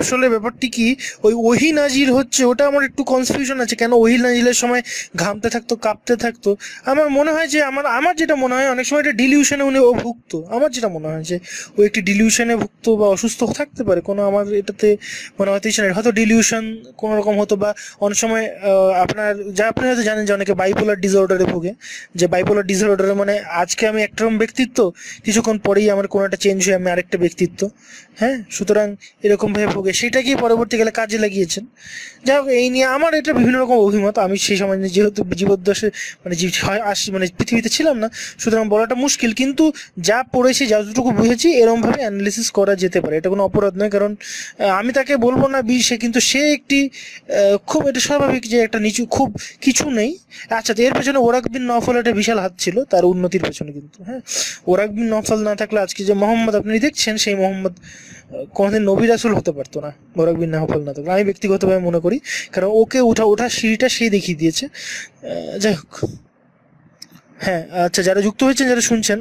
আসলে ব্যাপারটি কি, ওই ওহি নাজিল হচ্ছে ওটা আমার একটু কনফিউশন আছে, কেন ওহি নাজিলের সময় ঘামতে থাকতো, কাঁপতে থাকতো। আমার মনে হয় যে আমার আমার যেটা মনে হয় অনেক সময় এটা ডিলিউশনে উনি ও ভুগত। আমার যেটা মনে হয় যে ও একটি ডিলিউশনে ভুগত বা অসুস্থ থাকতে পারে কোনো, আমার এটাতে মনে হতেই না, হয়তো ডিলিউশন কোনো রকম হতো। বা অনেক সময় আপনার যা আপনি হয়তো জানেন যে অনেকে বাইপোলার ডিসঅর্ডারে ভোগে, যে বাইপোলার ডিসঅর্ডারে মানে আজকে আমি একরকম ব্যক্তিত্ব, কিছুক্ষণ পরেই আমার কোনো একটা চেঞ্জ হয়ে আমি আরেকটা ব্যক্তিত্ব। হ্যাঁ, সুতরাং এরকম ভাবে ভোগে, সেটাকেই পরবর্তীকালে কাজে লাগিয়েছেন। যাই হোক, এই নিয়ে আমার এটা বিভিন্ন রকম অভিমত। আমি সেই সময় যেহেতু জীবদ্দশে মানে মানে পৃথিবীতে ছিলাম না, সুতরাং বলাটা মুশকিল। কিন্তু যা পড়েছি, যতটুকু বুঝেছি, এরকম ভাবে অ্যানালিসিস করা যেতে পারে, এটা কোনো অপরাধ নয়। কারণ আমি তাকে বলবো না সে, কিন্তু সে একটি খুব, এটা স্বাভাবিক যে একটা নিচু খুব কিছু নেই। আচ্ছা, তো এর পেছনে ওরাক বিন নওফল একটা বিশাল হাত ছিল তার উন্নতির পেছনে, কিন্তু হ্যাঁ, ওরাক বিন নওফল না থাকলে আজকে যে মোহাম্মদ আপনি দেখছেন, সেই মোহাম্মদ কোনোদিন নবী রাসূল হতে পারতো না, ওরাক বিন নওফল না থাকলে, আমি ব্যক্তিগতভাবে মনে করি। কারণ ওকে ওঠা সিঁড়িটা সেই দেখিয়ে দিয়েছে। যাই হোক, হ্যাঁ, আচ্ছা, যারা যুক্ত হয়েছেন, যারা শুনছেন,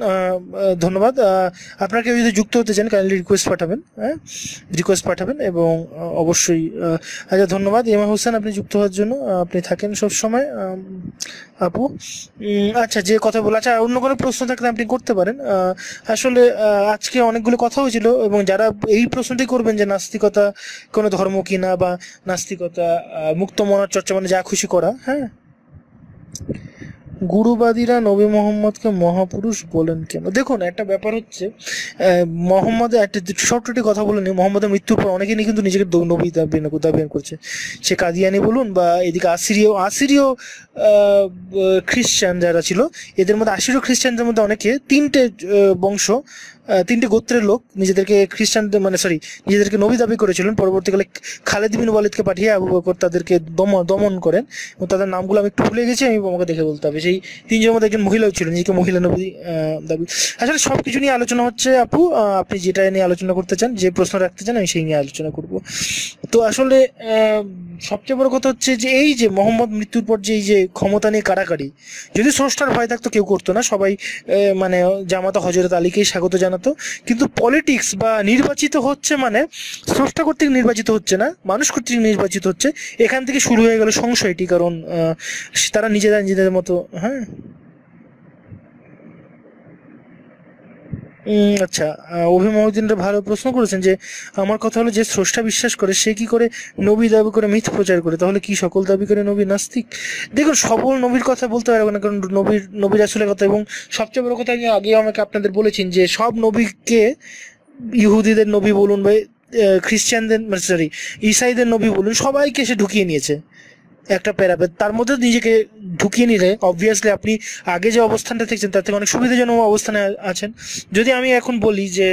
ধন্যবাদ। আপনারা কেউ যদি যুক্ত হতে চান কাইন্ডলি রিকোয়েস্ট পাঠাবেন, হ্যাঁ, রিকোয়েস্ট পাঠাবেন। এবং অবশ্যই আচ্ছা, ধন্যবাদ ইমাম হোসেন আপনি যুক্ত হওয়ার জন্য। আপনি থাকেন সব সময় আপু। আচ্ছা, যে কথা বলা, আচ্ছা, অন্য কোনো প্রশ্ন থাকলে আপনি করতে পারেন। আসলে আজকে অনেকগুলো কথা হয়েছিল, এবং যারা এই প্রশ্নটি করবেন যে নাস্তিকতা কোনো ধর্ম কিনা, বা নাস্তিকতা মুক্ত মনার চর্চা মানে যা খুশি করা, হ্যাঁ, গুরুবাদীরা নবী মোহাম্মদকে মহাপুরুষ বলেন কেন? দেখুন, একটা ব্যাপার হচ্ছে, মোহাম্মদের একটা ছোট্ট কথা বলে নিই। মোহাম্মদের মৃত্যুর পর অনেকে কিন্তু নিজেকে নবী দাবি করছে। সে কাদিয়ানি বলুন, বা এদিকে আসিরীয় খ্রিস্টান যারা ছিল, এদের মধ্যে আসিরীয় খ্রিস্টানদের মধ্যে অনেকে বংশ, তিনটে গোত্রের লোক নিজেদেরকে খ্রিস্টানদের মানে সরি নিজেদেরকে নবী দাবি করেছিলেন। পরবর্তীকালে খালেদ বিন ওয়ালিদকে পাঠিয়ে আবু বকর তাদেরকে দমন করেন, এবং তাদের নামগুলো আমি একটু ভুলে গেছি, আমি আমাকে দেখে বলতে হবে। সেই তিনজনের মধ্যে একজন মহিলাও ছিল, নিজেকে মহিলা নবী দাবি। আসলে সব কিছু নিয়ে আলোচনা হচ্ছে আপু, আপনি যেটা নিয়ে আলোচনা করতে চান, যে প্রশ্ন রাখতে চান, আমি সেই নিয়ে আলোচনা করব। তো আসলে সবচেয়ে বড় কথা হচ্ছে যে এই যে মোহাম্মদ মৃত্যুর পর যে এই যে ক্ষমতা নিয়ে কাড়াকাড়ি, যদি স্রষ্টার ভয় থাকতো কেউ করতো না, সবাই মানে জামাতা হজরত আলীকেই স্বাগত জানাতো। কিন্তু পলিটিক্স বা নির্বাচিত হচ্ছে মানে স্রষ্টা কর্তৃক নির্বাচিত হচ্ছে না, মানুষ কর্তৃক নির্বাচিত হচ্ছে। এখান থেকে শুরু হয়ে গেল সংশয়টি, কারণ তারা নিজেদের মতো, হ্যাঁ। আচ্ছা, অভিমহদিনরা ভালো প্রশ্ন করেছেন যে আমার কথা হলো, যে স্রষ্টা বিশ্বাস করে সে কি করে নবী দাবি করে মিথ প্রচার করে? তাহলে কি সকল দাবি করে নবী নাস্তিক? দেখুন, সকল নবীর কথা বলতে পারবো না, কারণ নবীর আসলের কথা। এবং সবচেয়ে বড় কথা, আমি আগে আমাকে আপনাদের বলেছেন যে সব নবীকে, ইহুদিদের নবী বলুন বা খ্রিস্টানদের সরি ইসাইদের নবী বলুন, সবাইকে সে ঢুকিয়ে নিয়েছে একটা প্যারাপে। তার মধ্যে নিজেকে ঢুকিয়ে নিলে অবভিয়াসলি আপনি আগে যে অবস্থানটা থাকছেন তার থেকে অনেক সুবিধাজনক অবস্থানে আছেন। যদি আমি এখন বলি যে,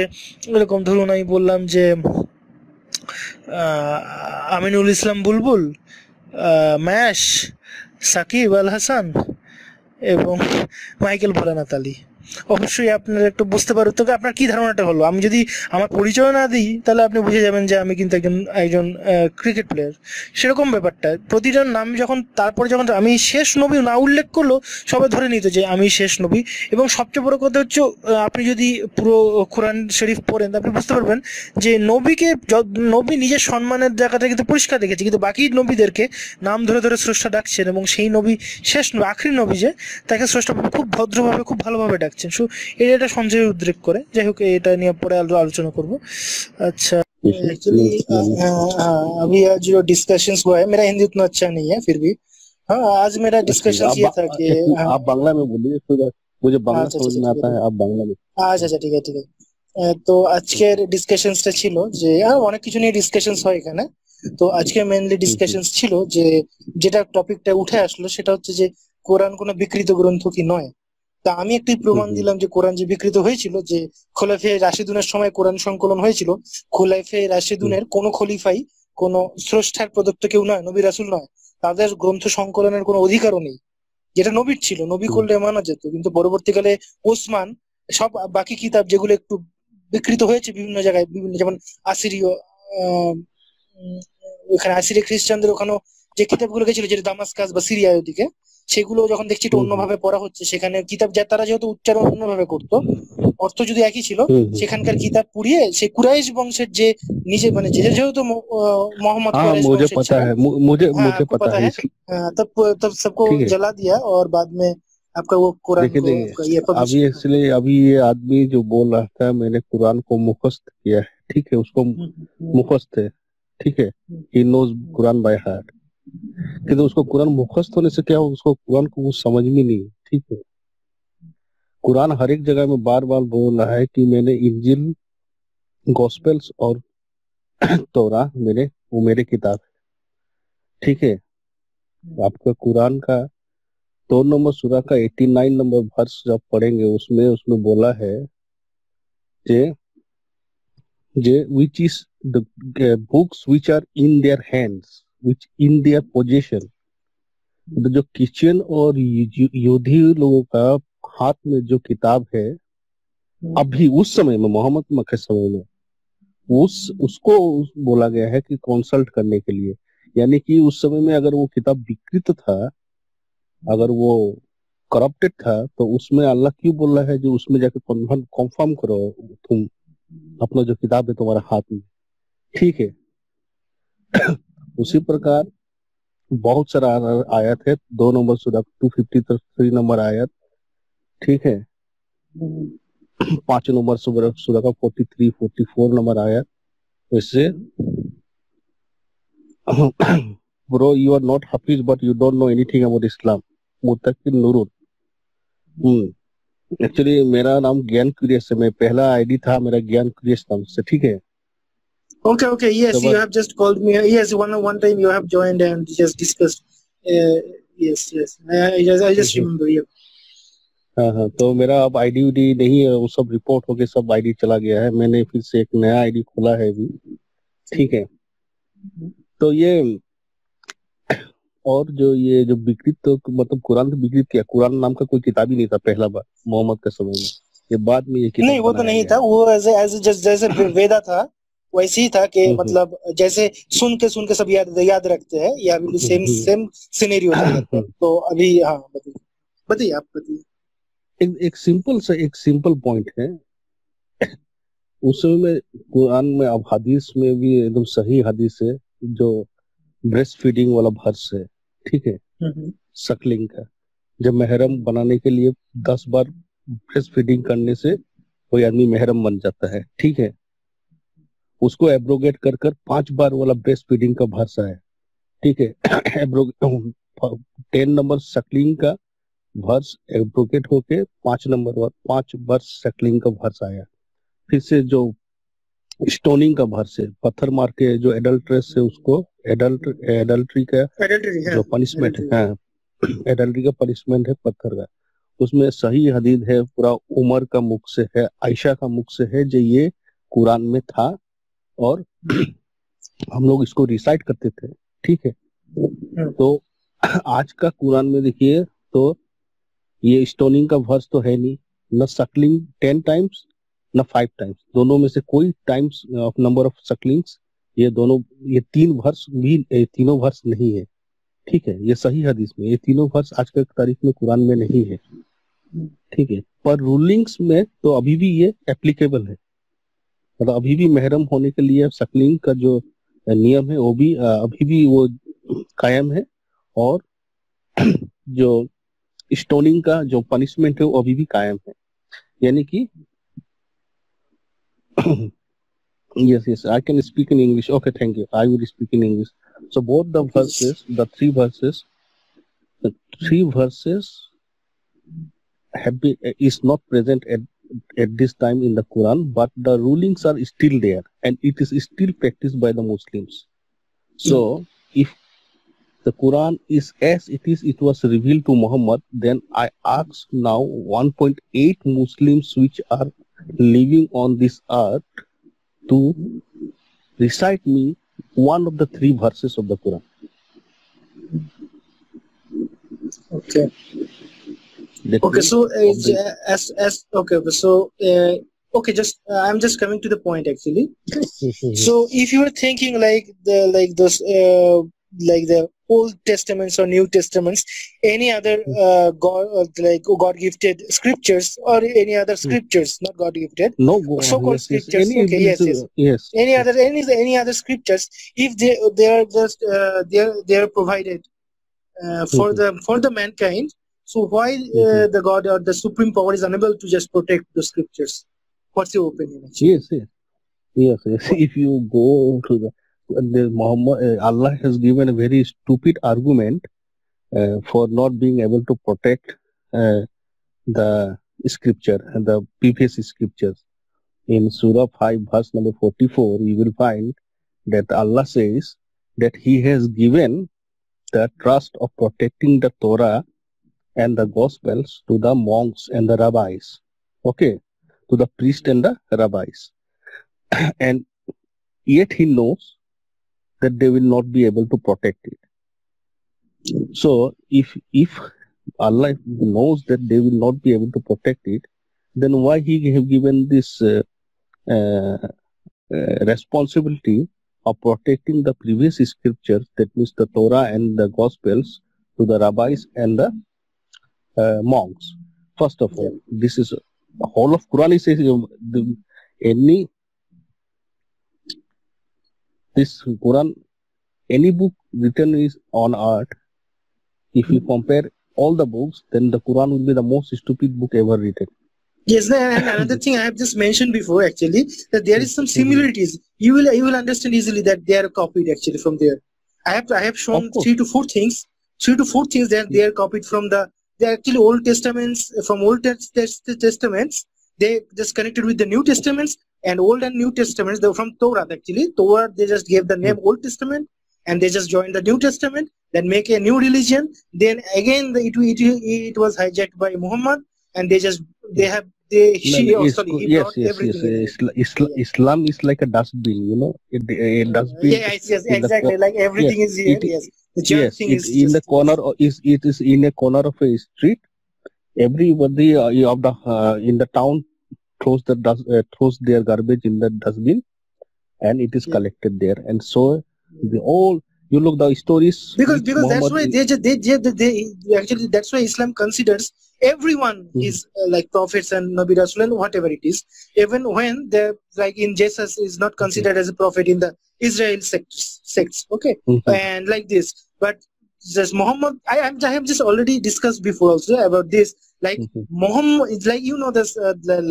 এরকম ধরুন আমি বললাম যে আমিনুল ইসলাম বুলবুল, ম্যাশ, সাকিব আল হাসান, এবং মাইকেল ভোলানাথ আলী, অবশ্যই আপনারা একটু বুঝতে পারবেন। তবে আপনার কি ধারণাটা হলো, আমি যদি আমার পরিচয় না দিই তাহলে আপনি বুঝে যাবেন যে আমি কিন্তু একজন ক্রিকেট প্লেয়ার। সেরকম ব্যাপারটা, প্রতিজন নাম যখন তারপরে যখন আমি শেষ নবী না উল্লেখ করলো, সবাই ধরে নিত যে আমি শেষ নবী। এবং সবচেয়ে বড় কথা হচ্ছে, আপনি যদি পুরো কোরআন শরীফ পড়েন আপনি বুঝতে পারবেন যে নবী নিজের সম্মানের জায়গাটা কিন্তু পরিষ্কার রেখেছে, কিন্তু বাকি নবীদেরকে নাম ধরে ধরে স্রষ্টা ডাকছেন, এবং সেই নবী শেষ নবী, আখরি নবী যে, তাকে স্রষ্টা খুব ভদ্রভাবে খুব ভালোভাবে ডাকছেন। এটা সঞ্জয় উদ্রেক করে। যাই হোক, এটা নিয়ে পরে আলোচনা করব। अच्छा, एक्चुअली अभी आज जो डिस्कशंस हुआ है, मेरा हिंदी उतना अच्छा नहीं है, फिर भी हाँ, आज मेरा डिस्कशन ये था कि आप बांग्ला में बोलिए, मुझे बांग्ला আচ্ছা समझ আচ্ছা में ঠিক आता আছে, है, आप बांग्ला में। আচ্ছা আচ্ছা ঠিক আছে ঠিক আছে। তো আজকের ডিসকাশনসটা ছিল যে অনেক কিছু নিয়ে ডিসকাশনস হয় এখানে। তো আজকে মেইনলি ডিসকাশনস ছিল যে যেটা টপিকটা উঠে আসলো সেটা হচ্ছে যে কোরআন কোনো বিকৃত গ্রন্থ কি নয়। তা আমি একটি প্রমাণ দিলাম যে কোরআন যে বিকৃত হয়েছিল, যে খোলাফে রাশিদুনের সময় কোরআন সংকলন হয়েছিল। খোলাফে রাশিদুনের কোনো খলিফাই কোনো স্রষ্টার প্রদত্ত কেউ নয়, নবী রাসূল নয়। তাদের গ্রন্থ সংকলনের কোনো অধিকারও নেই, যেটা নবীর ছিল, নবী করলে মানা যেত। কিন্তু পরবর্তীকালে ওসমান সব বাকি কিতাব যেগুলো একটু বিকৃত হয়েছে বিভিন্ন জায়গায়, বিভিন্ন, যেমন আসিরীয়, আহ ওখানে আসিরীয় খ্রিস্টানদের ওখানে যে কিতাবগুলো গেছিল, যেটা দামাসকাস বা সিরিয়ার ওদিকে, সেগুলো যখন দেখছি একটু অন্যভাবে পড়া হচ্ছে, সেখানে কিতাব তারা যেহেতু উচ্চারণ অন্যভাবে করতো, অর্থ যদি একই ছিল, সেখানকার কিতাব পুড়িয়ে সেই কুরাইশ বংশের যে নিজে মানে যেহেতু मोहम्मद हाँ कुरैश मुझे वंशज पता ছিলেন। है मुझे हाँ मुझे आपको पता पता है है। इसलिए तब तब सबको ठीक है। जला दिया और बाद में आपका वो कुरान देखिए को देखिए आपका ये पब्लिश अभी इसलिए अभी ये आदमी जो बोल रहा था मैंने कुरान को मुखस्त किया है, ठीक है, उसको मुखस्त है, ठीक है, he knows Quran by heart, किंतु उसको कुरान मुखस्त होने से क्या हो, उसको कुरान को कुछ समझ में नहीं, ठीक है। कुरान हर एक जगह में बार बार बोल रहा है कि मैंने इंजिल, गॉस्पेल्स और तौरा वो मेरे किताब है, ठीक है। आपका कुरान का 2 नंबर सूरा का 89 नंबर वर्स जब पढ़ेंगे उसमें बोला है जे जे which is the books which are in their hands, which in their possession, तो जो क्रिश्चियन और यहूदी लोगों का हाथ में जो किताब है अभी उस समय में मोहम्मद के समय में उसको बोला गया है कि कंसल्ट करने के लिए, यानी कि उस समय में अगर वो किताब विकृत था, अगर वो करप्टेड था, तो उसमें अल्लाह क्यों बोल रहा है जो उसमें जाके कंफर्म करो तुम अपना जो किताब है तुम्हारे हाथ में, ठीक है। उसी प्रकार बहुत सारा आयत है, 2 नंबर सूरा 253 नंबर आयत, ठीक है, 5 नंबर सूरा का 43-44 नंबर आयत, इससे ब्रो यू आर नॉट हाफिज but you don't know anything about Islam, मुत्तकिन नूरुन। एक्चुअली मेरा नाम ज्ञान क्यूरियस है, मैं पहला आईडी था मेरा ज्ञान क्यूरियस नाम से, ठीक है। Okay, yes, you have just called me. Yes, one time you have joined and just discussed. Yes, I just remember you. हाँ, तो मेरा अब आईडी उडी नहीं है, वो सब रिपोर्ट होके सब आईडी चला गया है, मैंने फिर से एक नया आईडी खोला है अभी, ठीक है। तो ये और जो विकृत, तो मतलब कुरान तो विकृत किया, कुरान नाम का कोई किताब ही नहीं था पहला बार मोहम्मद के समय में, ये बाद में ये किताब नहीं, वो तो नहीं था, वो जैसे वेदा था वैसे ही था कि मतलब जैसे सुन के सब याद रखते हैं, या बिल्कुल सेम सिनेरियो था। तो अभी हाँ बताइए आप बताइए। एक सिंपल पॉइंट है, उस समय में कुरान में अब हदीस में भी एकदम सही हदीस है, जो ब्रेस्ट फीडिंग वाला वर्स है, ठीक है, सकलिंग का, जब महरम बनाने के लिए 10 बार ब्रेस्ट फीडिंग करने से कोई आदमी महरम बन जाता है, ठीक है, उसको एब्रोगेट कर 5 बार वाला ब्रेस्ट फीडिंग का वर्स है, ठीक है। 10 नंबर सकलिंग का वर्स एब्रोगेट होके 5 वर्स सकलिंग का वर्स आया। फिर से जो स्टोनिंग का वर्स है, पत्थर मार के जो एडल्ट्रेस है उसको एडल्ट्री का जो पनिशमेंट है, एडल्ट्री का पनिशमेंट है पत्थर का, उसमें सही हदीस है, पूरा उमर का मुख से है, आयशा का मुख से है, जो ये कुरान में था और हम लोग इसको रिसाइट करते थे, ठीक है। तो आज का कुरान में देखिए तो ये स्टोनिंग का वर्स तो है नहीं, न सकलिंग 10 टाइम्स न 5 टाइम्स, दोनों में से कोई टाइम्स ऑफ नंबर ऑफ सकलिंग्स, ये तीनों वर्स नहीं है, ठीक है, ये सही हदीस में ये तीनों वर्स आज के तारीख में कुरान में नहीं है, ठीक है। पर रूलिंग्स में तो अभी भी ये एप्लीकेबल है, मतलब अभी भी महरम होने के लिए सकलिंग का जो नियम है वो भी अभी भी वो कायम है, और जो स्टोनिंग का जो पनिशमेंट है वो अभी भी कायम है, यानी कि yes I can speak in English, okay, thank you, I will speak in English. So both the three verses is not present at this time in the Quran, but the rulings are still there and it is still practiced by the Muslims. So if the Quran is as it was revealed to Muhammad, then I ask now 1.8 Muslims which are living on this earth to recite me one of the 3 verses of the Quran. Okay. I'm just coming to the point actually. So if you are thinking like those like the Old Testaments or New Testaments, any other God gifted scriptures or any other scriptures, not God gifted, No, so-called yes, yes. scriptures. Okay, yes. Any other scriptures, if they are just they are provided for the mankind, so why the God or the supreme power is unable to just protect the scriptures? What's your opinion? Actually? Yes. If you go to the Muhammad, Allah has given a very stupid argument for not being able to protect the scripture and the previous scriptures. In Surah 5, verse number 44, you will find that Allah says that He has given the trust of protecting the Torah and the Gospels to the monks and the rabbis. Okay, to the priest and the rabbis. And yet He knows that they will not be able to protect it. So if Allah knows that they will not be able to protect it, then why He have given this responsibility of protecting the previous scriptures, that means the Torah and the Gospels, to the rabbis and the monks? First of all, this is the whole of Quran. Is this Quran, any book written is on earth, if you compare all the books, then the Quran will be the most stupid book ever written. Yes, and another thing I have just mentioned before, actually, that there is some similarities. You will understand easily that they are copied actually from there. I have shown 3 to 4 things that they are copied from they are actually Old Testaments, from Old Testaments. They just connected with the New Testaments, and Old and New Testaments, they were from Torah actually. Torah, they just gave the name Old Testament, and they just joined the New Testament, then make a new religion. Then again, it was hijacked by Muhammad, and he brought everything. Islam is like a dustbin, you know. A dustbin. Yes, exactly. Like everything is here. Yes, it is in the corner. It is in a corner of a street. Everybody of the in the town throws their garbage in the dustbin, and it is collected there. And so you look the stories, because that's why they actually, that's why Islam considers everyone is like prophets and Nabi Rasul and whatever it is, even when they're like in Jesus is not considered as a prophet in the Israel sects. Okay, and like this, but just Muhammad, I have just already discussed before also about this. Like Muhammad, like this,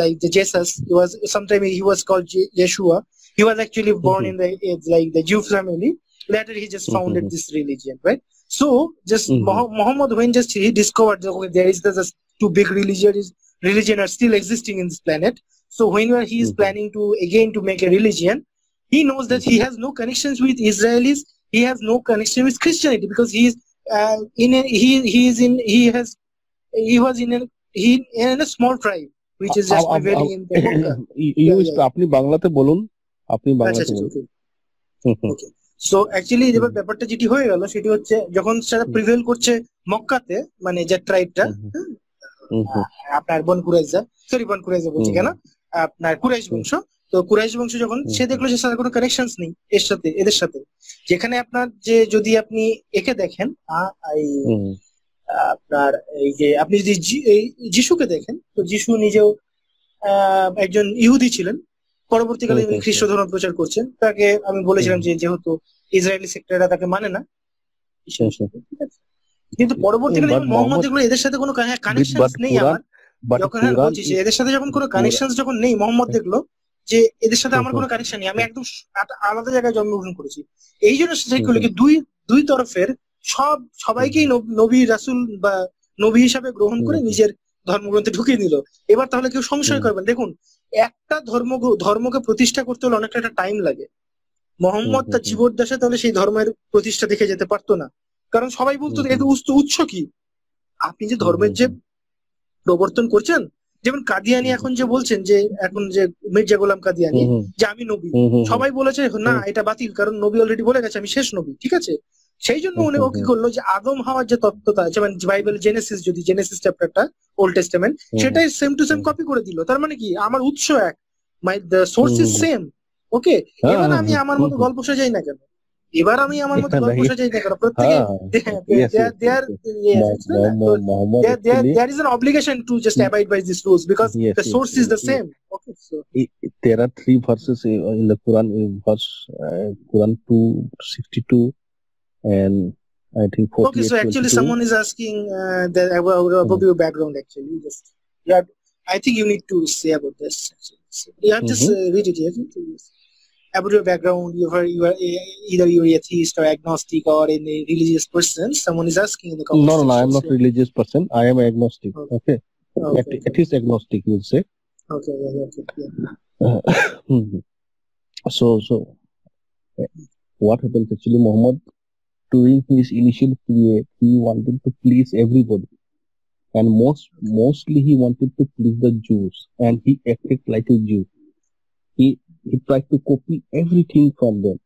like the Jesus, he was called Yeshua. He was actually born in the Jew family. Later he just founded this religion, right? So just Muhammad, when just he discovered that there is this two big religion are still existing in this planet. So when he is planning to make a religion, he knows that he has no connections with Israelis. He has no connection with Christianity, because he was in a small tribe, which is just prevailing in the আপনি বাংলাতে বলুন, Okay. So actually এবার ব্যাপারটা যেটি হয়ে গেল সেটি হচ্ছে, যখন সেটা প্রিভেল করছে মক্কাতে, মানে যে ট্রাইবটা আপনার বন কুরাইজা বলছি কেন, আপনার কুরাইশ বংশ। তো কুরাইশ বংশ যখন সে দেখলো যে তার কোনো কানেকশনস নেই এদের সাথে, যেখানে আপনার যে যদি আপনি একে দেখেন আপনার এই যে আপনি যদি যিশুকে দেখেন, তো যিশু নিজেও একজন ইহুদি ছিলেন, পরবর্তীকালে খ্রিস্ট ধর্ম প্রচার করছেন। তাকে আমি বলেছিলাম যে যেহেতু ইসরায়েলি সেক্টররা তাকে মানে না, কিন্তু পরবর্তীকালে মোহাম্মদ দেখলো এদের সাথে কোনো কানেকশন নেই আমার, যখন বলছি যে এদের সাথে যখন কোনো কানেকশন যখন নেই, মোহাম্মদ দেখলো যে এদের সাথে আমার কোনো কানেকশন নেই, আমি একদম আলাদা জায়গায় জন্মগ্রহণ করেছি। এই জন্য দুই তরফের সবাইকেই নবী রাসূল বা নবী হিসাবে গ্রহণ করে নিজের ধর্মগ্রন্থে ঢুকিয়ে নিল। এবার তাহলে কেউ সংশয় করবেন, দেখুন একটা ধর্মকে প্রতিষ্ঠা করতে হলে অনেকটা একটা টাইম লাগে। মোহাম্মদ তার জীবদ্দশায় তাহলে সেই ধর্মের প্রতিষ্ঠা দেখে যেতে পারতো না, কারণ সবাই বলতো এর উৎস কি, আপনি যে ধর্মের যে প্রবর্তন করছেন, যেমন কাদিয়ানি এখন যে বলছেন যে এখন যে মির্জা গোলাম কাদিয়ানি যে আমি নবী, সবাই বলেছে না এটা বাতিল, কারণ নবী অলরেডি বলে গেছে আমি শেষ নবী, ঠিক আছে। সেই জন্য উনি ও কি করলো যে আদম হাওয়ার যে তত্ত্বটা, যেমন বাইবেল জেনেসিস চ্যাপ্টারটা ওল্ড টেস্টামেন্ট, সেটাই সেম টু সেম কপি করে দিল। তার মানে কি আমার উৎস এক, দ্য সোর্স ইজ সেম। ওকে, এবার আমি আমার মতো গল্প সাজাই না কেন, এবার আমি আমার মতো গল্প नहीं সাজাই না কারণ প্রত্যেকে हाँ yes yes they are yes বুঝলে না তো Muhammad actually there is an obligation to just abide by these rules because yes the yes source is the same. Okay, so there are three verses in the Quran in verse Quran 262 and I think okay, so actually 48:22 someone is asking that about your background actually. Just yeah, I think you need to say about this. Actually. So, you have just read it here. Yes. About your background, you are either you're atheist or agnostic or a religious person. Someone is asking in the comment no section. I'm not So, religious person I am agnostic okay okay, atheist agnostic you would say okay, yeah. so what happens actually Muhammad during his initial period he wanted to please everybody and mostly he wanted to please the Jews and he acted like a Jew he tried to copy everything from them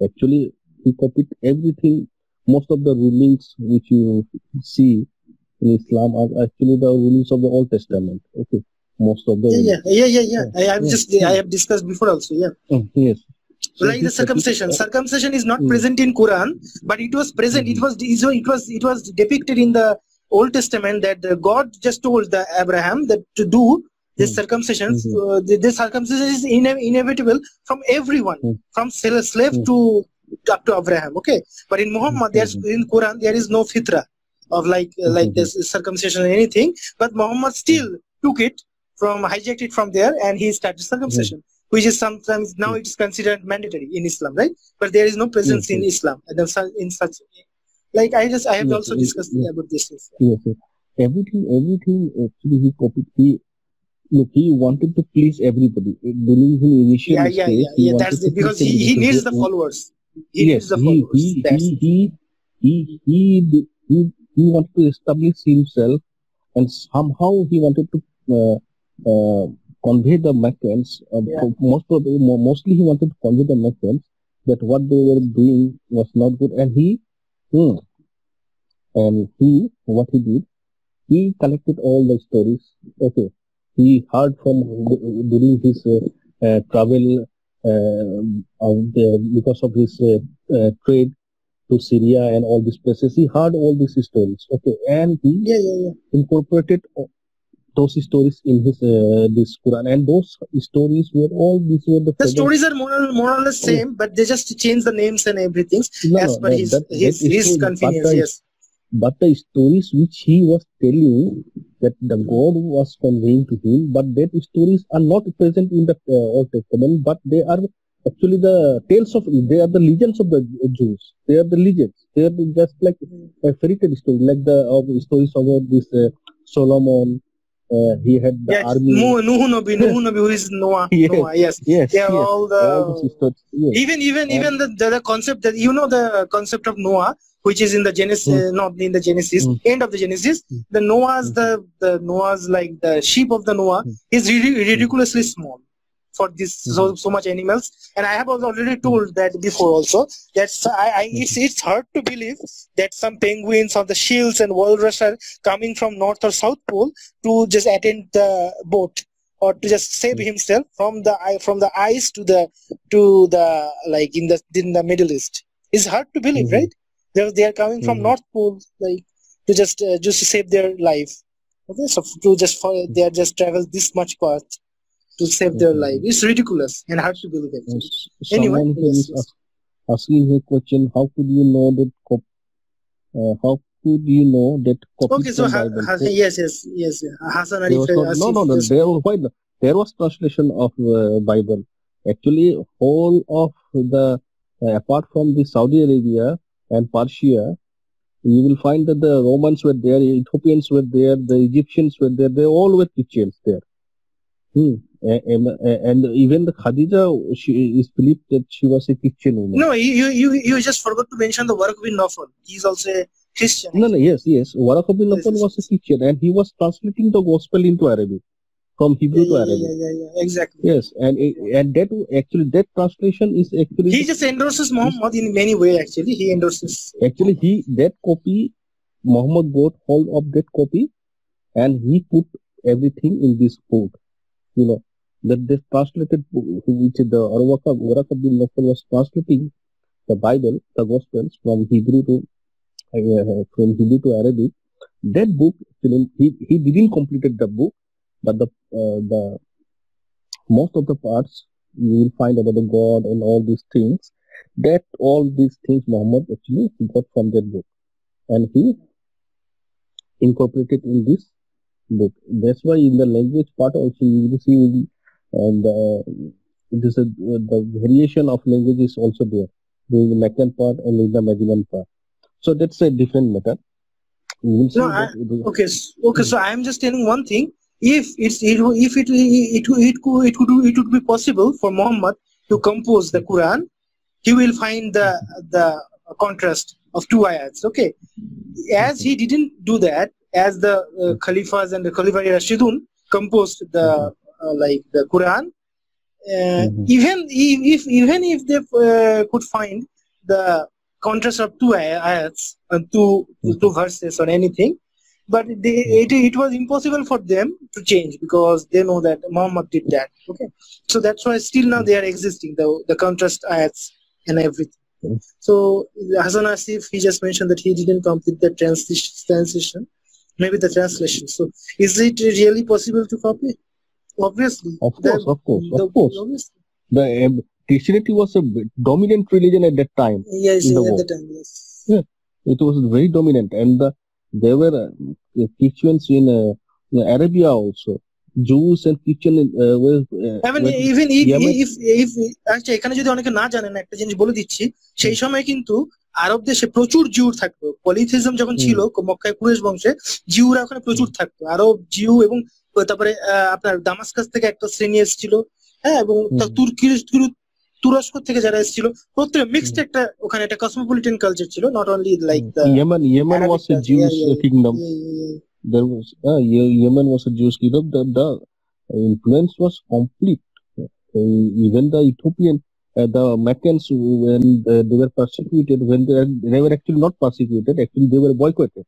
actually he copied everything most of the rulings which you see in Islam are actually the rulings of the Old Testament okay most of the Yeah. rulings. I have discussed before also. Yeah. Yes so Like he the circumcision. copied Circumcision is not present in Quran, but it was present. It was depicted in the Old Testament that God just told the Abraham that to do this circumcision. This circumcision is inevitable from everyone, from slave to up to Abraham. Okay, but in Muhammad, in Quran there is no fitra of like this circumcision or anything. But Muhammad still took it from hijacked it from there, and he started circumcision. Which is sometimes now it is considered mandatory in Islam, right? But there is no presence in Islam and in such like I have also discussed about this. Yes. Everything actually he copied. He wanted to please everybody during his initial stage. That's because he needs the followers. He needs the followers. He wanted to establish himself, and somehow he wanted to convey the Meccans. Mostly he wanted to convey the Meccans that what they were doing was not good, and what he did, he collected all the stories. Okay, he heard from during his travel because of his trade to Syria and all these places. He heard all these stories. Okay, and he incorporated those stories in his this Quran, and those stories were all these were the stories are more or less same, but they just change the names and everything as per his convenience. Yes. But the stories which he was telling that the God was conveying to him, but that stories are not present in the Old Testament, but they are actually the tales of, they are the legends of the Jews. They are the legends. They are just like a fairy tale story, like the stories about this Solomon. He had the army. Nuhu Nabi, who is Noah. Yes. All the stories, even the concept that the concept of Noah, which is in the Genesis, not in the Genesis, end of the Genesis. The Noah's the Noah's like the sheep of the Noah is ridiculously small for this so much animals, and I have already told that before also. That's it's hard to believe that some penguins or the seals and walrus are coming from North or South Pole to just attend the boat or to just save himself from the ice to the like in the Middle East. It's hard to believe, right? They are coming from North Pole like to just to save their life. Okay, so they are just travel this much path to save their life. It's ridiculous and hard to believe actually. Anyway, asking a question: how could you know that? Okay, so yes. Hasan Ali. There was translation of Bible. Actually, whole of the apart from the Saudi Arabia and Persia, you will find that the Romans were there, Ethiopians were there, the Egyptians were there. They all were Christians there. And even the Khadija, she is believed that she was a Christian woman. No, you just forgot to mention the Waraq bin Nawfal. He's also a Christian. No, yes. Waraq bin Nawfal was a Christian, and he was translating the gospel into Arabic, from Hebrew to Arabic. Yeah, exactly. Yes, and that translation is actually he just endorses Muhammad in many ways. Actually, he endorses. Actually, that copy, Muhammad got hold of that copy, and he put everything in this book. That they translated, which the Waraq bin Nawfal was translating, the Bible, the Gospels from Hebrew to Arabic. That book, he didn't completed the book, but the most of the parts you will find about the God and all these things. All these things Muhammad actually got from that book, and he incorporated in this book. That's why in the language part also you will see the variation of language is also there. There is the Meccan part and there is the Medinan part. So that's a different matter. You will see okay. So I am just telling one thing. If it would be possible for Muhammad to compose the Quran, he will find the contrast of two ayats. Okay, as he didn't do that, as the Khalifas and the Khalifa Rashidun composed the the Quran, even if they could find the contrast of two ayats and two verses or anything, but it was impossible for them to change because they know that Muhammad did that. Okay, so that's why still now they are existing, the contrast ayats and everything. So Hasan Asif, he just mentioned that he didn't complete the transition, maybe the translation. So is it really possible to copy? Obviously. Of course. Obviously. The Christianity was a dominant religion at that time. Yes, at the time, yes. Yeah, it was very dominant, and there were Christians in Arabia also. Jews and Christian were. Even if আচ্ছা এখানে যদি অনেকে না জানেন একটা জিনিস বলে দিচ্ছি, সেই সময় কিন্তু আরব দেশে প্রচুর জিউ থাকতো। পলিথিজম যখন ছিল মক্কায় কুরাইশ বংশে, জিউরা ওখানে প্রচুর থাকতো। আরব জিউ এবং তারপরে আপনার দামাস্কাস থেকে একটা শ্রেণী এসেছিল, হ্যাঁ, এবং তুরস্ক থেকে যারা এসেছিল, প্রত্যেক মিক্সড একটা ওখানে একটা কসমোপলিটান কালচার ছিল, not only like the Yemen was a Jewish kingdom. There was Yemen was a Jewish kingdom. The influence was complete. Even the Ethiopian, the Meccans, when they were persecuted, when they were actually not persecuted, actually they were boycotted.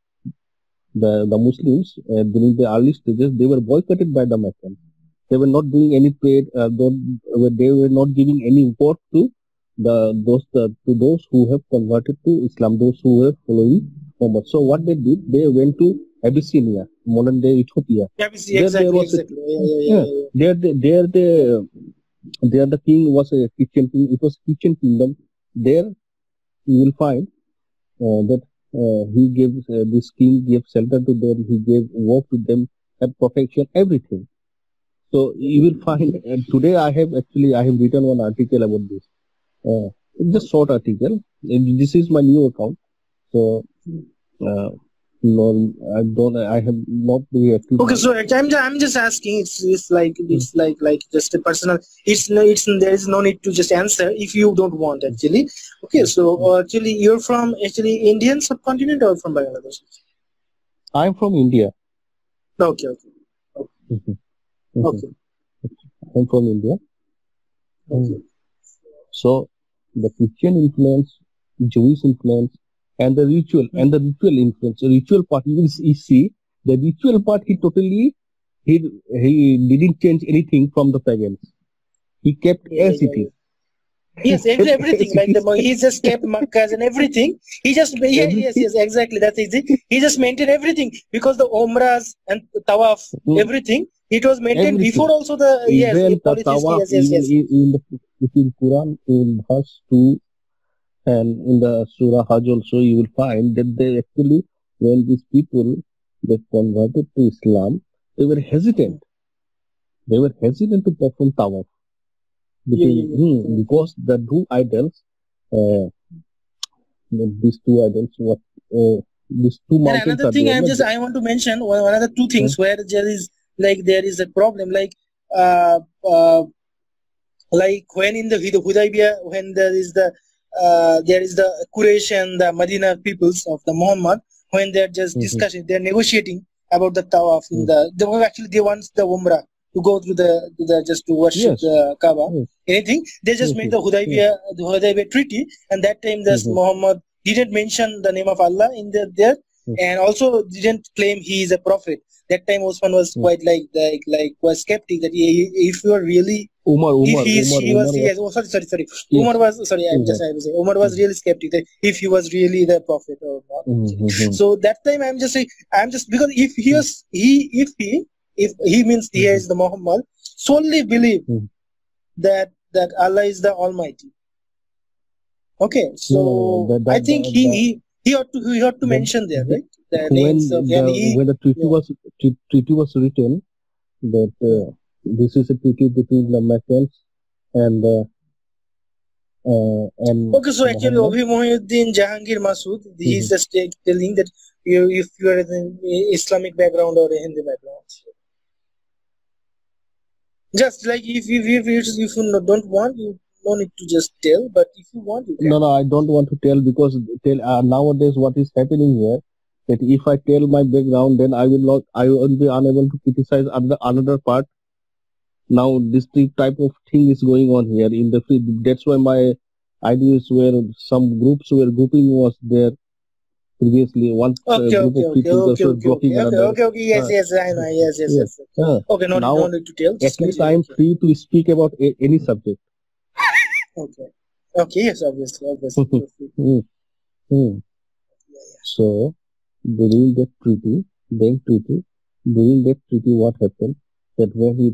The Muslims during the early stages, they were boycotted by the Meccans. They were not doing any trade. They were not giving any work to those who have converted to Islam, those who were following Muhammad. So what they did, they went to Abyssinia, modern day Ethiopia. There the king was a Christian king. It was a Christian kingdom. There you will find that he gave this king gave shelter to them. He gave work to them, and protection, everything. So you will find today I have written one article about this. It's a short article. This is my new account. So no, I have not very active. Okay, so I'm just asking. It's like just a personal. There is no need to just answer if you don't want actually. Okay, so actually you're from Indian subcontinent or from Bangladesh? I'm from India. Okay. Okay. I'm from India. Okay. So the Christian influence, Jewish influence, and the ritual influence. The ritual part, you will see the ritual part. He didn't change anything from the pagans. He kept as it is. Yes, everything like he just kept Makkahs and everything. He just yes, exactly, that's easy. He just maintained everything because the Umrahs and the Tawaf, everything. It was maintained before also the in Quran in verse 2 and in the Surah Hajj also you will find that they actually, when these people they converted to Islam, they were hesitant. They were hesitant to perform tawaf because the two idols, these two idols, these two mountains. And another thing I want to mention one other two things where there is a problem, like when in the Hudaybiyah, when there is the Quraysh and the Medina peoples of the Muhammad, when they're just discussing, they're negotiating about the tawaf. They want the Umrah to go through just to worship the Kaaba. Anything, they just made the Hudaybiyah treaty, and that time Muhammad didn't mention the name of Allah in there, and also didn't claim he is a prophet. That time Osman was quite was skeptic that if you are really Umar, if Umar, he is, Umar, he was, Umar was, yes, oh, sorry, yes. Umar was, sorry, I'm just, I was saying, Umar was really skeptic that if he was really the prophet or not. Mm-hmm. So that time I'm just saying, because if he was, if he means he is the Muhammad, solely believe that Allah is the Almighty. Okay, so No, I think he ought to mention there, right? The names of, and when the treaty was written, that this is a treaty between the Meccans and okay, so actually Muhammad. Obhi Mohiuddin Jahangir Masood, he is just telling that if you are in Islamic background or a Hindi background, just like if you don't want, you don't need to just tell, but if you want, you can. No, I don't want to tell, because nowadays what is happening here, that if I tell my background, then I will be unable to criticize another part. Now this type of thing is going on here in the field. That's why my ideas where some groups were grouping was there previously. One Okay, group of people were blocking another. yes, I know, yes. Okay, no need to tell. At least I am free to speak about any subject. Okay, yes, obviously. So during that treaty, what happened? That when he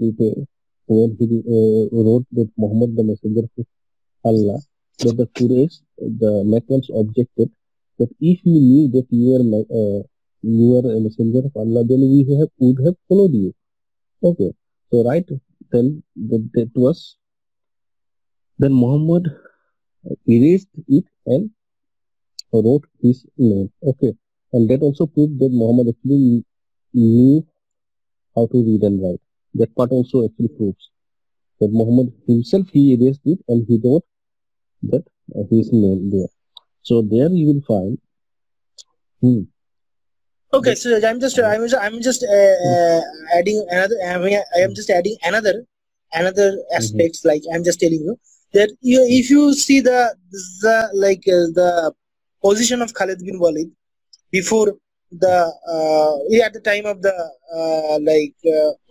wrote that Muhammad the Messenger of Allah, that the Quraysh, the Meccans objected that if we knew that you are a messenger of Allah, then we would have followed you. Okay, so right then then Muhammad erased it and wrote his name. Okay, and that also proved that Muhammad actually knew how to read and write. That part also actually proves that Muhammad himself, he erased it and he wrote that his name there. So there you will find. Okay, so I'm just adding another. I am just adding another aspects. Like I'm just telling you that if you see the position of Khalid bin Walid before at the time of the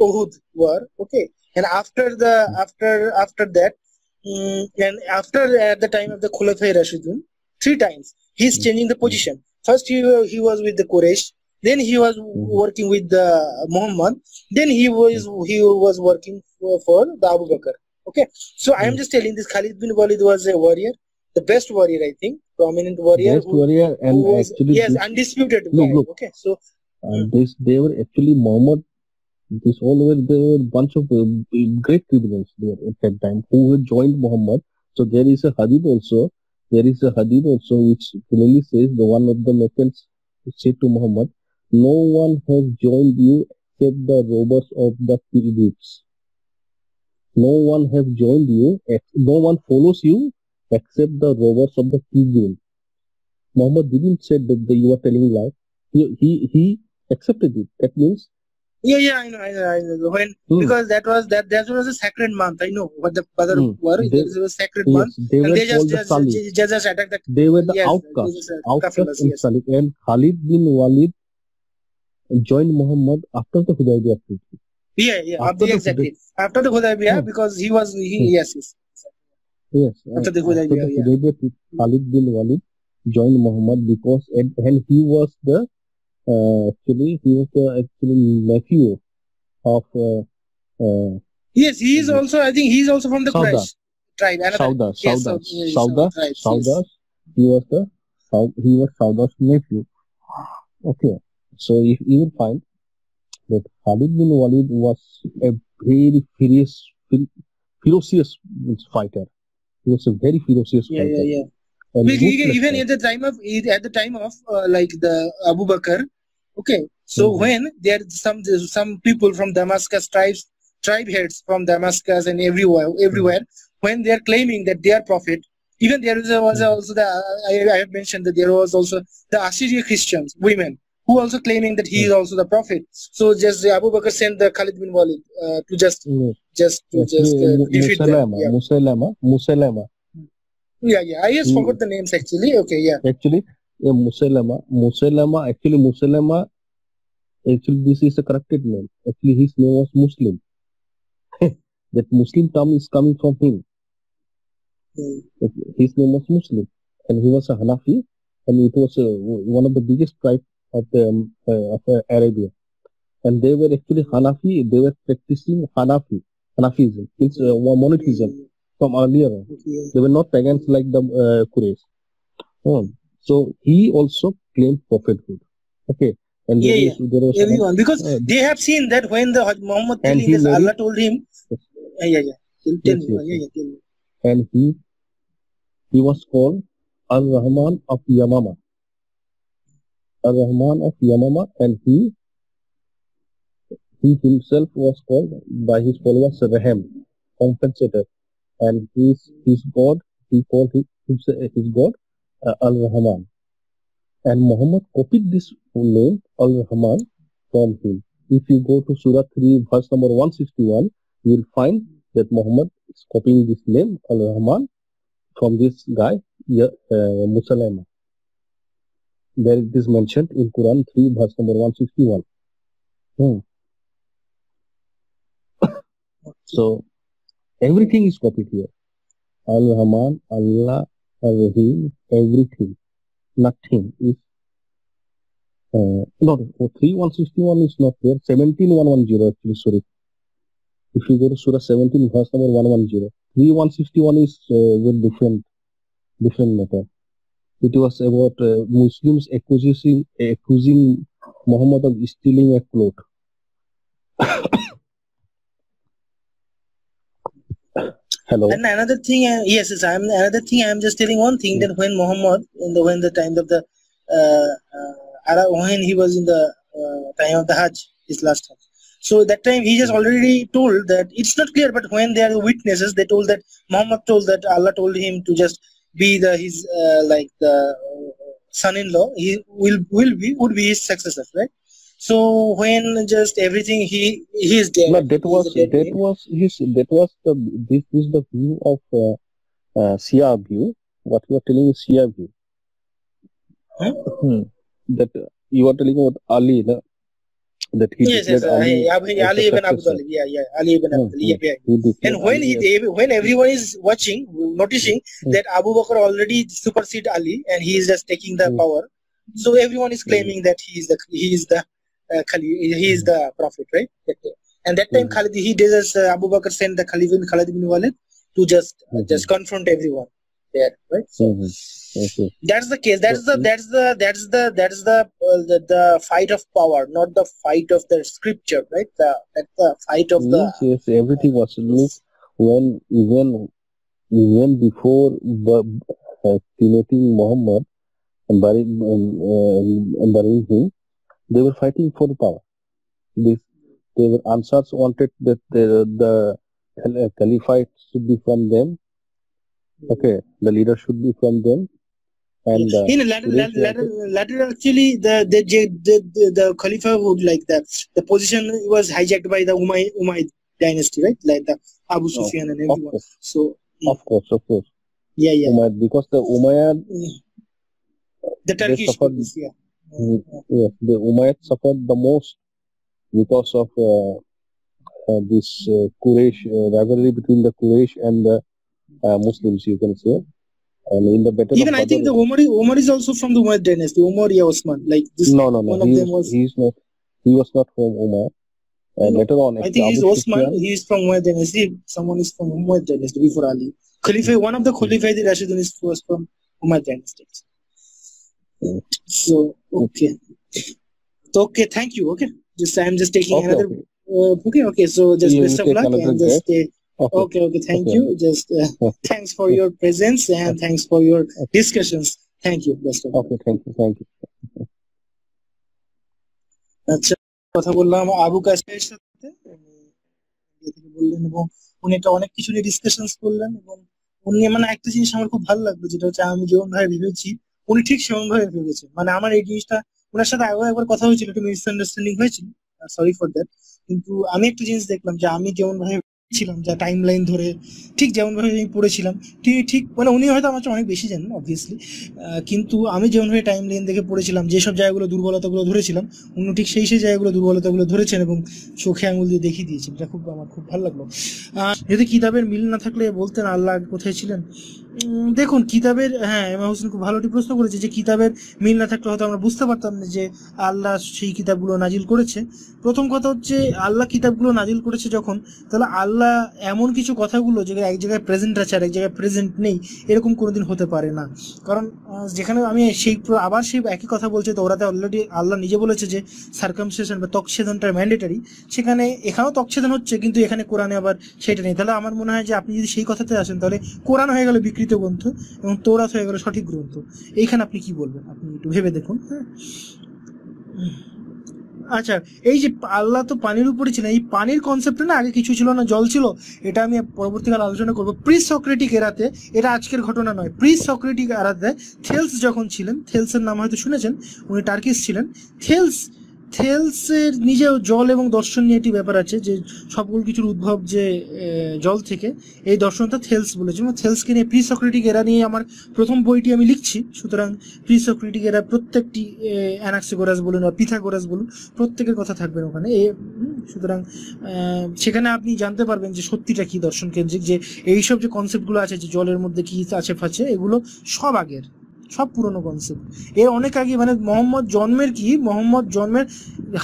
Uhud war, okay, and after that, and after at the time of the Khulafai Rashidun, 3 times he's changing the position. First he was with the Quraysh, then he was working with the Muhammad, then he was working for the Abu Bakr. Okay, so I am just telling this Khalid bin Walid was a warrior, the best warrior, I think, prominent warrior, actually yes, undisputed guy. Okay, so they were actually Muhammad. There were a bunch of great criminals there at that time who had joined Muhammad. So there is a hadith also. Which clearly says, the one of the Meccans said to Muhammad, "No one has joined you except the robbers of the pilgrims. No one has joined you. No one follows you except the robbers of the pilgrims." Muhammad didn't say that you are telling lie. He accepted it. That means. Yeah, I know. When because that was a sacred month. I know what the Badr war. It was a sacred month, and they just attacked. They were the outcasts in Salih, and Khalid bin Walid joined Muhammad after the Hudaybiyah treaty. Yeah, exactly. After the Hudaybiyah, because yes. After the Hudaybiyah treaty, Khalid bin Walid joined Muhammad because and he was the he was the nephew of. Yes, he is also. I think he is also from the Quraysh tribe. Saudas. He was Saudas' nephew. Okay, so you will find that Khalid bin Walid was a very ferocious fighter. He was a very ferocious fighter. Yeah. Even at the time of like the Abu Bakr, okay. So when there are some people from Damascus tribe heads from Damascus and everywhere, when they are claiming that they are prophet, even there was also I have mentioned that there was also the Assyrian Christians women who also claiming that he is also the prophet. So just Abu Bakr sent the Khalid bin Walid to just defeat them. Musaylama. Yeah. I just forgot the names actually. Okay, yeah. Actually, Musaylama. Actually, this is the corrected name. Actually, his name was Muslim. that Muslim term is coming from him. His name was Muslim, and he was a Hanafi, and it was one of the biggest tribes of Arabia. And they were actually Hanafi. They were practicing Hanafism. It's monotheism from earlier on. They were not pagans like the Quraysh. So he also claimed prophethood. Okay. And there was everyone, because they have seen that when the Muhammad telling this, Allah told him, and he was called Al-Rahman of Yamama. Al-Rahman of Yamama, and he himself was called by his followers Rahim, compensator, and his God, he called his God Al-Rahman. And Muhammad copied this name Al-Rahman from him. If you go to Surah 3, verse number 161, you will find that Muhammad is copying this name Al-Rahman from this guy, Musaylama. There it is mentioned in Quran 3, verse number 161. So everything is copied here. Al-Rahman, Allah, Al-Rahim, everything. Nothing is not 3161 is not there. 17110 actually, sorry. If you go to Surah 17, verse number 110, 3161 is with different matter. It was about Muslims accusing Muhammad of stealing a cloth. Hello. And another thing, another thing. I am just telling one thing, that when Muhammad, when the time of the when he was in the time of the Hajj, his last Hajj. So that time he just already told that it's not clear, but when there are witnesses, they told that Muhammad told that Allah told him to just be his son-in-law. He would be his successor, right? So when just everything he is dead. No, that was the view of Shia view. What you are telling is Shia view. That you are telling about Ali, no? That he declared Ali ibn Abu Talib. Ali ibn Abu Talib. And when everyone is watching, noticing that Abu Bakr already superseded Ali and he is just taking the power, so everyone is claiming that he is the prophet, right? And that time Abu Bakr sent the Khalid bin Walid to just confront everyone there, right? So that's the case. That's the fight of power, not the fight of the scripture, right? That's the fight of the. Yes, everything was when even before cremating Muhammad and burying him, they were fighting for the power. They were Ansars wanted that the caliphate should be from them. Okay, the leader should be from them. And later actually the Khalifa would the position was hijacked by the Umayyad dynasty, right? Like the Abu Sufyan and everyone. So of course. Yeah. Umayyad, because the Umayyad, the Turkish suffered, the Umayyad suffered the most because of this Quraysh rivalry between the Quraysh and the Muslims, you can say. And in the battle even I think the Umar is also from the Umayyad dynasty. Umar Osman, like this. No. He was not from Umar. And later on, I think he's Osman. He is from Umayyad dynasty. Someone is from Umayyad dynasty before Ali. Khalifa, one of the Khalifa Rashidun was from Umayyad dynasty. So okay, thank you. Okay, I'm just taking another. Okay. So just best of luck and just stay. Okay. Thank you. Just thanks for your presence and thanks for your discussions. Thank you. Best of luck. Okay, thank you. আচ্ছা, কথা বললাম আবু কাসেমের সাথে, বললেন এবং উনি একটা অনেক কিছু নিয়ে ডিসকাশন করলেন এবং উনি একটা জিনিস আমার খুব ভালো লাগলো, যেটা হচ্ছে আমি যেমন ভাবে ভেবেছি উনি ঠিক সেমন ভাবে ভেবেছেন। আমার এই জিনিসটা ওনার সাথে আগেও একবার কথা হয়েছিল, একটু মিসআন্ডারস্ট্যান্ডিং হয়েছিল, সরি ফর দ্যাট। কিন্তু আমি একটা জিনিস দেখলাম যে আমি যেমন ভাবে ছিলাম যা টাইম লাইন ধরে ঠিক যেমনভাবে আমি পড়েছিলাম, ঠিক মানে উনি হয়তো আমার চেয়ে অনেক বেশি জানেন অবভিয়াসলি, কিন্তু আমি যেমনভাবে টাইম লাইন দেখে পড়েছিলাম, যেসব জায়গাগুলো দুর্বলতাগুলো ধরেছিলাম উনি ঠিক সেই জায়গাগুলো দুর্বলতাগুলো ধরেছেন এবং চোখে আঙুল দিয়ে দেখিয়ে দিয়েছেন। এটা আমার খুব ভালো লাগলো। যদি কিতাবের মিল না থাকলে বলতেন আল্লাহ কোথায় ছিলেন। দেখুন কিতাবের, হ্যাঁ এমা হোসেন খুব ভালো একটি প্রশ্ন করেছে যে কিতাবের মিল না থাকলে হয়তো আমরা বুঝতে পারতাম না যে আল্লাহ সেই কিতাবগুলো নাজিল করেছে। প্রথম কথা হচ্ছে আল্লাহ কিতাবগুলো নাজিল করেছে যখন, তাহলে আল্লাহ এমন কিছু কথাগুলো যেগুলো এক জায়গায় প্রেজেন্ট আছে আর এক জায়গায় প্রেজেন্ট নেই, এরকম কোনোদিন হতে পারে না। কারণ যেখানে আমি আবার সেই একই কথা বলছি, তো ওরাতে অলরেডি আল্লাহ নিজে বলেছে যে সার্কামসিশন বা তকছেদনটা ম্যান্ডেটারি, সেখানে এখানেও তকছেদন হচ্ছে কিন্তু এখানে কোরআনে আবার সেটা নেই। তাহলে আমার মনে হয় যে আপনি যদি সেই কথাতে আসেন তাহলে কোরআন হয়ে গেল বিকৃত গ্রন্থ এবং তৌরাত হয়ে গেল সঠিক গ্রন্থ। এইখানে আপনি কি বলবেন, আপনি একটু ভেবে দেখুন। হ্যাঁ, আচ্ছা, এই যে আল্লাহ তো পানির উপরে ছিলেন, এই পানির কনসেপ্টে না আগে কিছু ছিল না, জল ছিল। এটা আমি পরবর্তীকালে আলোচনা করবো। প্রি সক্রেটিক এরাতে, এটা আজকের ঘটনা নয়, প্রি সক্রেটিক এরাতে থেলস যখন ছিলেন, থেলসের নাম হয়তো শুনেছেন, উনি টার্কিশ ছিলেন। থেলসের নিজেও জল এবং দর্শন নিয়ে একটি ব্যাপার আছে যে সকল কিছুর উদ্ভব যে জল থেকে, এই দর্শনটা থেলস বলেছে। এবং থেলসকে নিয়ে প্রি সক্রেটিক এরা নিয়ে আমার প্রথম বইটি আমি লিখছি। সুতরাং প্রি সক্রেটিক এরা প্রত্যেকটি অ্যানাক্সিগোরাস বলুন বা পিথাগোরাস বলুন, প্রত্যেকের কথা থাকবেন ওখানে। সুতরাং সেখানে আপনি জানতে পারবেন যে সত্যিটা কি দর্শন কেন্দ্রিক, যে এইসব যে কনসেপ্টগুলো আছে যে জলের মধ্যে কি আছে ফাছে, এগুলো সব আগের, সব পুরনো কনসেপ্ট। এর অনেক আগে, মানে মোহাম্মদ জন্মের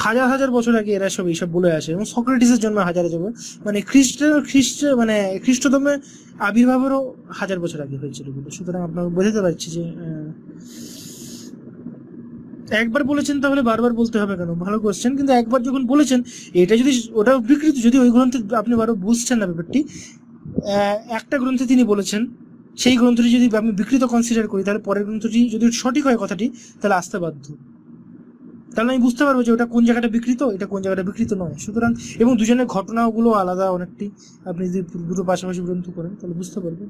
হাজার হাজার বছর আগে এরা সব এইসব বলে আসে। এবং সক্রেটিসের জন্মে হাজার হাজার, মানে মানে খ্রিস্টধর্মের আবির্ভাবেরও হাজার বছর আগে হয়েছিল এগুলো। সুতরাং আপনারা বোঝাতে পারছি যে একবার বলেছেন তাহলে বারবার বলতে হবে কেন? ভালো কোশ্চেন। কিন্তু একবার যখন বলেছেন, এটা যদি ওটা বিকৃত, যদি ওই গ্রন্থে আপনি বারবার বুঝছেন না ব্যাপারটি, একটা গ্রন্থে তিনি বলেছেন, সেই গ্রন্থটি যদি আমি বিকৃত কনসিডার করি, তাহলে পরের গ্রন্থটি যদি সঠিক হয় কথাটি, তাহলে আসতে বাধ্য। তাহলে আমি বুঝতে পারবো যে ওটা কোন জায়গাটা বিকৃত, এটা কোন জায়গাটা বিকৃত নয়। সুতরাং এবং দুজনের ঘটনাগুলো আলাদা অনেকটি, আপনি যদি দুটো পাশাপাশি গ্রন্থ করেন তাহলে বুঝতে পারবেন।